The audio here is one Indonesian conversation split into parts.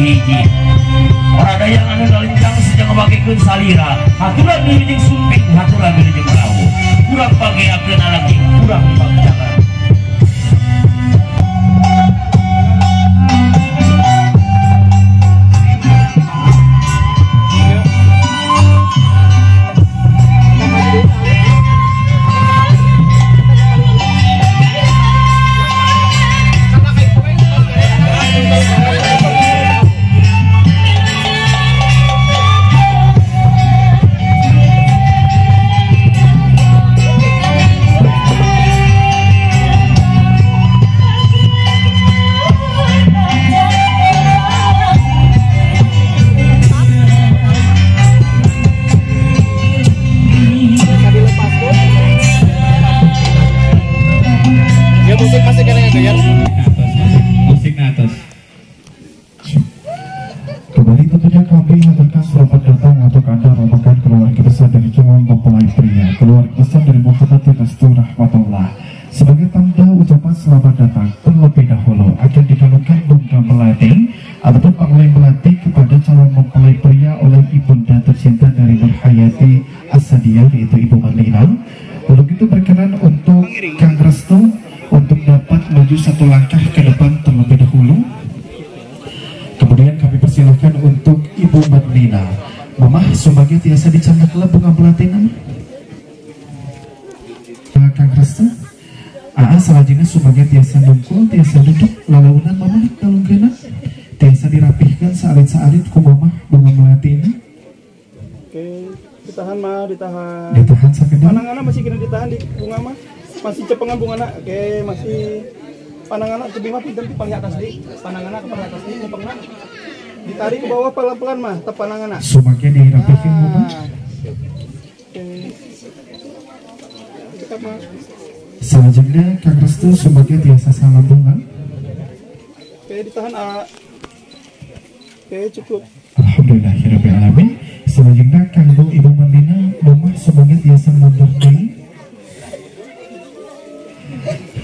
hiji orang daya anu ngalincang sejak ngabagekeun salira haturan wilujeng sumping haturan wilujeng rawuh kurang pageakeun alaki kurang bagjalan. Kembali tentunya kami haturkan selamat datang untuk Anda rombongan keluarga besar dari Calon Mempelai Pria, keluarga besar dari Muhammad Restu Rahmatullah. Sebagai tanda ucapan selamat datang, terlebih dahulu akan dikalungkan bunga melati ataupun panglai melati kepada calon mempelai pria oleh ibunda tercinta dari Nurhayati As-Sadiyah, yaitu Ibu Marlina. Untuk itu berkenan untuk Kang Restu untuk dapat maju satu langkah ke depan terlebih dahulu. Kemudian kami persilahkan untuk Ibu Marlina. Mamah sebagai tiasa dicandakeula bunga melatina. Kang Restu salajengna sebagai tiasa nungkul, tiasa duduk lalaunan mamah kalungkeuna, tiasa dirapihkan saalit-saalit ku mamah bunga melatina. Oke, ditahan mah, ditahan. Ditahan sakedeuk. Pananganna masih kena ditahan di bunga mah. Masih cepengan bungana. Oke, masih pananganna tebing mah pinten di paling atas di. Pananganna ke paling atas di nyepengna. Ditarik ke bawah pelan-pelan mah, tep pananganna. Sebagai dirapihkan mamah. Oke. Cekap mah. Selanjutnya Kang Restu sebagai tiasa salambungan. Oke, ditahan A. Oke, cukup. Alhamdulillahirabbil alamin. Selanjutnya Kang Ibu Marlina mamah sebagai tiasa mundur deui.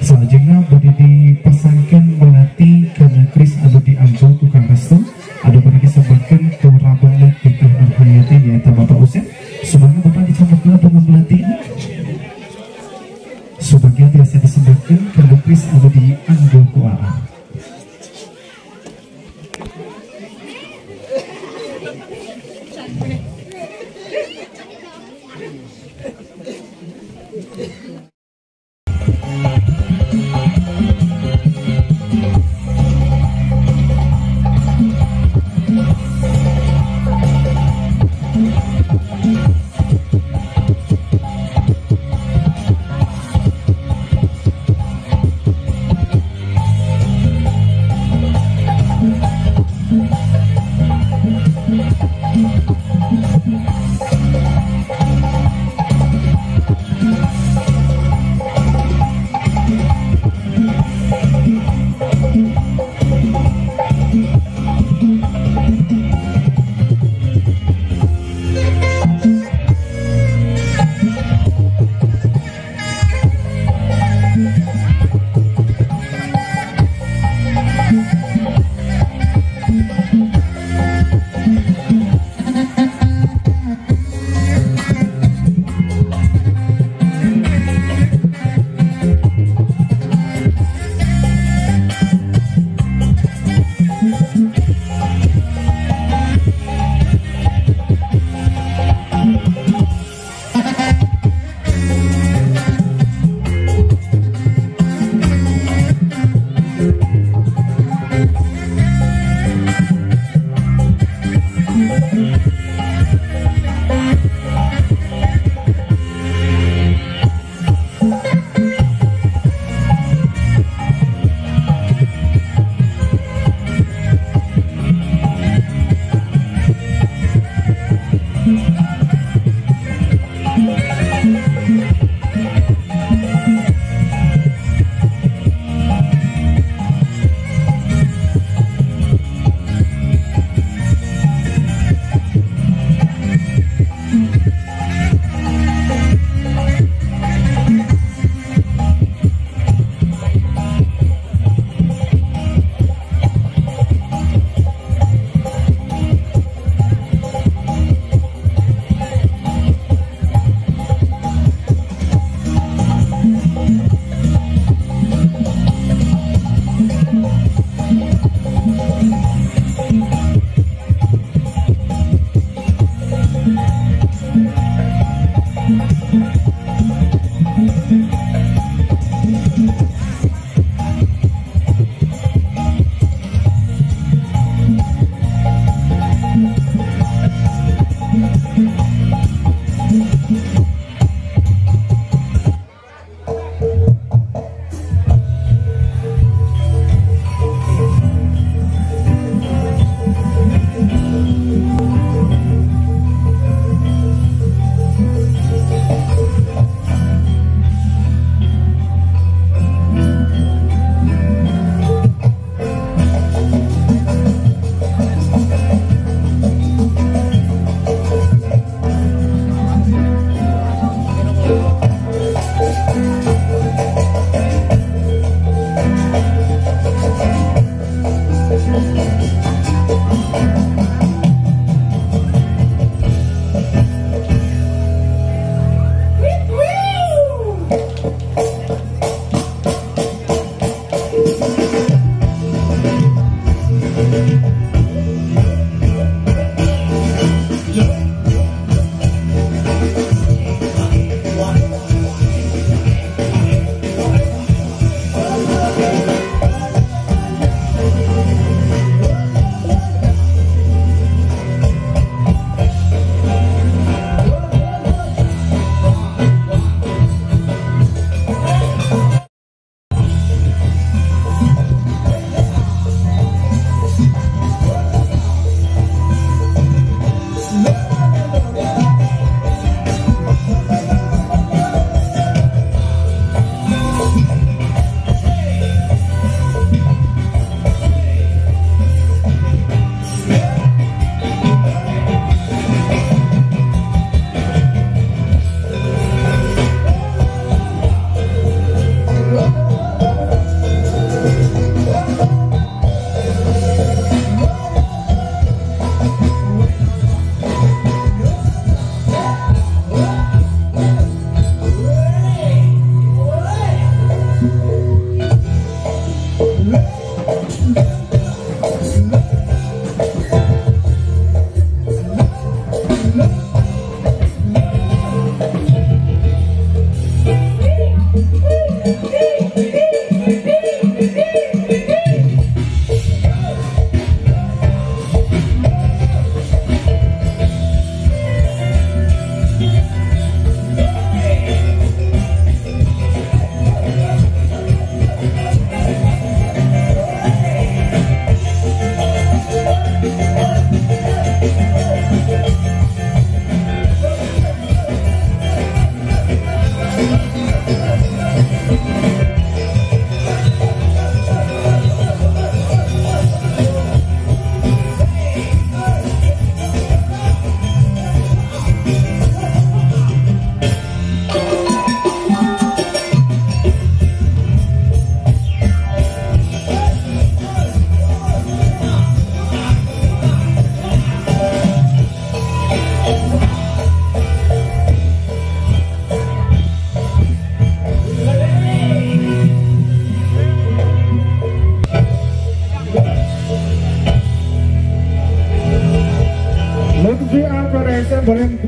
Selanjutnya bodi dipasangkan melati karena kris anu diambil ku Kang Restu ada bodi disebutkan ke rabangan Titah Nurhayati yaitu Bapak Usen. Semoga Bapak dicamuklah bunga melati ini. Sebagai biasa disebutkan karena kris anu diambil ku arah.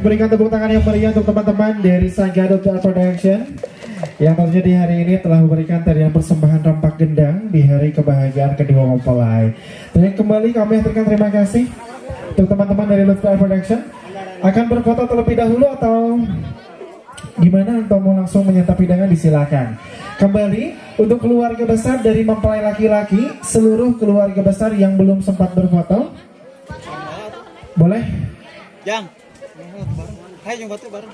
berikan tepuk tangan yang meriah untuk teman-teman dari Sagado Production yang tentunya di hari ini telah memberikan tarian persembahan rampak gendang di hari kebahagiaan kedua mempelai. Dan kembali kami aturkan terima kasih untuk teman-teman dari Lutfi Production. Akan berfoto terlebih dahulu atau gimana, atau mau langsung menyantap hidangan disilakan. Kembali untuk keluarga besar dari mempelai laki-laki, seluruh keluarga besar yang belum sempat berfoto, boleh? Yang. Hai, yang batu bareng.